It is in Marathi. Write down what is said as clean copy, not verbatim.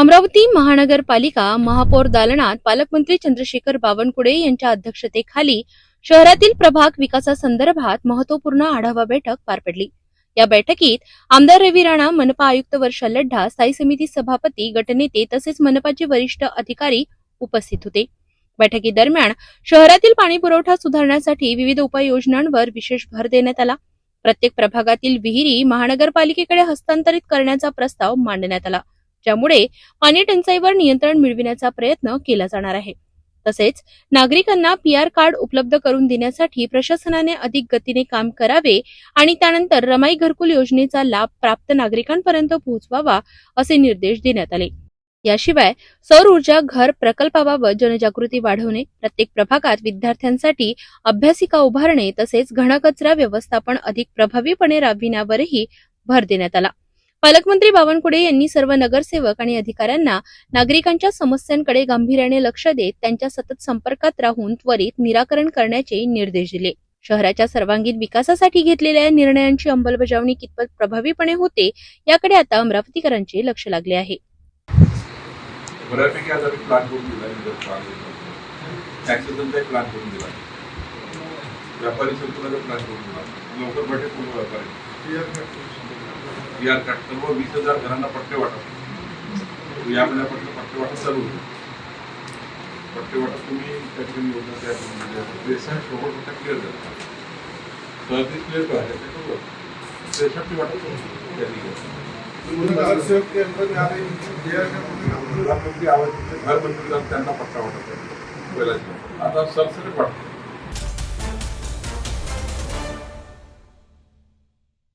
अमरावती महानगरपालिका महापौर दालनात पालकमंत्री चंद्रशेखर बावनकुळे यांच्या अध्यक्षतेखाली शहरातील प्रभाग विकासासंदर्भात महत्वपूर्ण आढावा बैठक पार पडली। या बैठकीत आमदार रवी राणा, मनपा आयुक्त वर्षा लड्ढा, स्थायी समिती सभापती, गटनेते तसेच मनपाचे वरिष्ठ अधिकारी उपस्थित होते। बैठकीदरम्यान शहरातील पाणी पुरवठा सुधारण्यासाठी विविध उपाययोजनांवर विशेष भर देण्यात आला। प्रत्येक प्रभागातील विहिरी महानगरपालिकेकडे हस्तांतरित करण्याचा प्रस्ताव मांडण्यात आला, ज्यामुळे पाणी टंचाईवर नियंत्रण मिळविण्याचा प्रयत्न केला जाणार आहे। तसेच नागरिकांना पीआर कार्ड उपलब्ध करून देण्यासाठी प्रशासनाने अधिक गतीने काम करावे आणि त्यानंतर रमाई घरकुल योजनेचा लाभ प्राप्त नागरिकांपर्यंत पोहोचवावा असे निर्देश देण्यात आले। याशिवाय सौर ऊर्जा घर प्रकल्पाबाबत जनजागृती वाढवणे, प्रत्येक प्रभागात विद्यार्थ्यांसाठी अभ्यासिका उभारणे तसेच घनकचरा व्यवस्थापन अधिक प्रभावीपणे राबविण्यावरही भर देण्यात आला। पालकमंत्री बावनकुळे यांनी सर्व नगरसेवक आणि अधिकाऱ्यांना नागरिकांच्या समस्यांकडे गांभीर्याने लक्ष देत त्यांच्या सतत संपर्कात राहून त्वरित निराकरण करण्याचे निर्देश दिले। शहराच्या सर्वांगीण विकासासाठी घेतलेल्या निर्णयांची अंमलबजावणी कितपत प्रभावीपणे होते याकडे आता अमरावतीकरांचे लक्ष लागले आहे। बऱ्यापैकी आज आम्ही प्लॅन करून दिला, टॅक्सेशनचा प्लॅन करून दिला, व्यापारी संकुलाचा प्लॅन करून दिला, लवकर बजेट पूर्ण व्यापारी पीआर कार्ड सर्व 20,000 घरांना पट्टे वाटप, या महिन्यापासून पट्टे वाटप चालू होईल। पट्टे वाटप तुम्ही त्याची योजना तयार करून दिली, 63 पट्टे क्लिअर झाले, 37 क्लिअर करायचे, त्याच्यावर 63 वाटप नगरसेवक के अंदर प्रधानमंत्री आवास घर मंजूर त्यांना पट्टा वाटप आता सरसकट वाटप